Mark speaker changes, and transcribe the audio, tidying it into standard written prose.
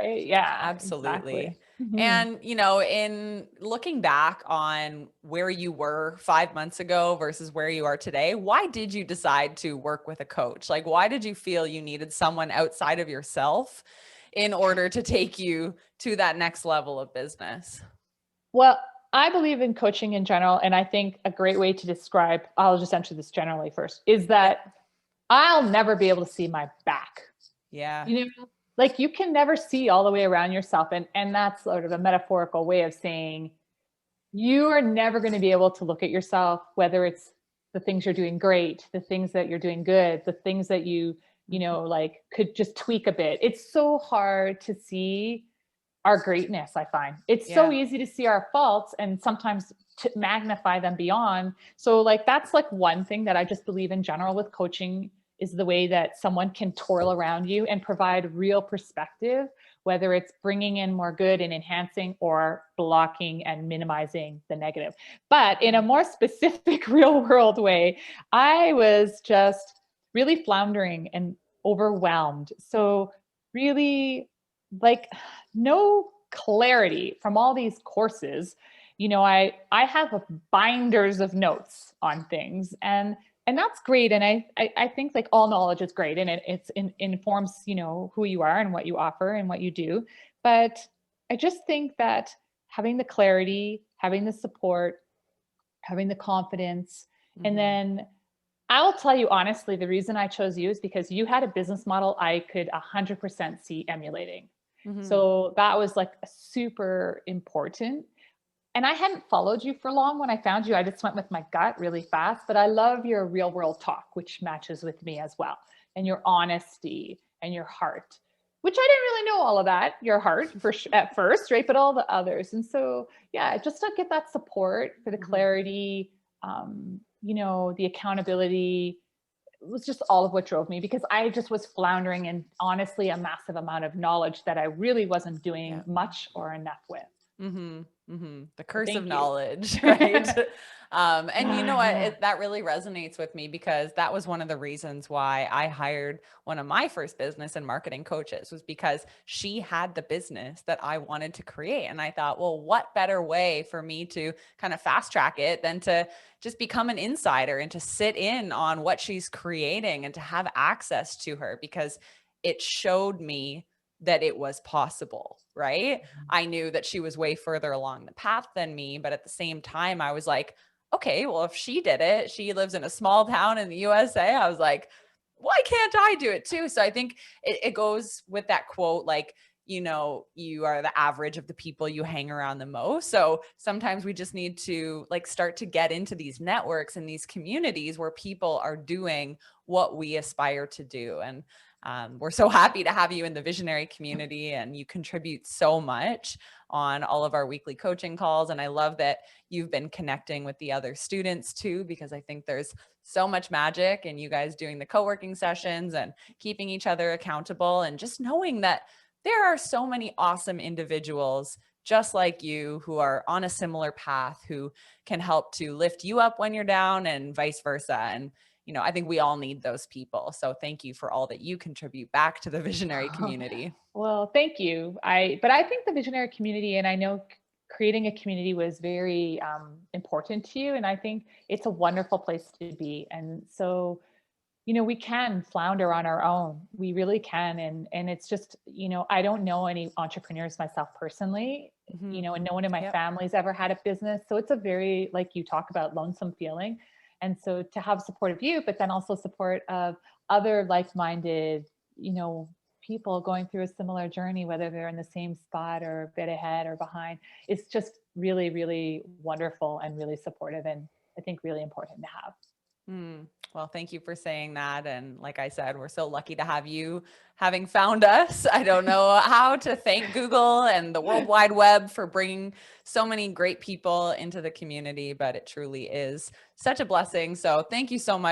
Speaker 1: right? Yeah,
Speaker 2: Absolutely.
Speaker 1: exactly. Mhm.
Speaker 2: And, in looking back on where you were 5 months ago versus where you are today, why did you decide to work with a coach? Like, why did you feel you needed someone outside of yourself in order to take you to that next level of business?
Speaker 1: Well, I believe in coaching in general, and I think a great way to describe, I'll just answer this generally first, is
Speaker 2: Yep.
Speaker 1: that I'll never be able to see my back.
Speaker 2: Yeah.
Speaker 1: You know, like you can never see all the way around yourself. And that's sort of a metaphorical way of saying you are never going to be able to look at yourself, whether it's the things you're doing great, the things that you're doing good, the things that
Speaker 2: Mhm.
Speaker 1: like could just tweak a bit. It's so hard to see our greatness, I find. It's so
Speaker 2: Yeah.
Speaker 1: easy to see our faults and sometimes to magnify them beyond. So like that's like one thing that I just believe in general with coaching is the way that someone can twirl around you and provide real perspective, whether it's bringing in more good and enhancing or blocking and minimizing the negative. But in a
Speaker 2: Mhm.
Speaker 1: more specific real world way, I was just really floundering and overwhelmed. So really like no clarity from all these courses. I have binders of notes on things, and that's great. And I think like all knowledge is great, and informs who you are and what you offer and what you do. But I just think that having the clarity, having the support, having the confidence, and
Speaker 2: Mhm.
Speaker 1: then I'll tell you honestly, the reason I chose you is because you had a business model I could 100% see emulating.
Speaker 2: Mhm.
Speaker 1: So that was like super important. And I hadn't followed you for long when I found you. I just went with my gut really fast. But I love your real world talk, which matches with me as well, and your honesty and your heart, which I didn't really know all of that, your heart at first, right? But all the others. And so, yeah, just to get that support for the
Speaker 2: Mhm.
Speaker 1: clarity, the accountability, was just all of what drove me because I just was floundering in honestly a massive amount of knowledge that I really wasn't doing
Speaker 2: Yeah.
Speaker 1: much or enough with.
Speaker 2: Mhm, mhm. The
Speaker 1: So
Speaker 2: curse of
Speaker 1: thank you.
Speaker 2: knowledge, right? And you know what?
Speaker 1: Yeah.
Speaker 2: That really resonates with me because that was one of the reasons why I hired one of my first business and marketing coaches was because she had the business that I wanted to create. And I thought, well, what better way for me to kind of fast track it than to just become an insider and to sit in on what she's creating and to have access to her because it showed me that it was possible, right? I knew that she was way further along the path than me, but at the same time, I was like, okay, well, if she did it, she lives in a small town in the USA. I was like, why can't I do it too? So I think it goes with that quote, like, you are the average of the people you hang around the most. So sometimes we just need to like start to get into these networks and these communities where people are doing what we aspire to do. And we're so happy to have you in the visionary community, and you contribute so much on all of our weekly coaching calls. And I love that you've been connecting with the other students too, because I think there's so much magic in you guys doing the co-working sessions and keeping each other accountable and just knowing that there are so many awesome individuals just like you who are on a similar path who can help to lift you up when you're down and vice versa. And I think we all need those people. So thank you for all that you contribute back to the visionary community.
Speaker 1: Well, thank you. But I think the visionary community, and I know creating a community was very important to you, and I think it's a wonderful place to be. And so, we can flounder on our own. We really can, and it's just, I don't know any entrepreneurs myself personally,
Speaker 2: Hmm.
Speaker 1: and no one in my
Speaker 2: Yep.
Speaker 1: family's ever had a business, so it's a very like you talk about lonesome feeling. And so to have support of you, but then also support of other like-minded, you know, people going through a similar journey, whether they're in the same spot or a bit ahead or behind, it's just really, really wonderful and really supportive, and I think really important to have.
Speaker 2: Mm. Well, thank you for saying that. And like I said, we're so lucky to have you having found us. I don't know how to thank Google and the World Wide Web for bringing so many great people into the community, but it truly is such a blessing. So thank you so much.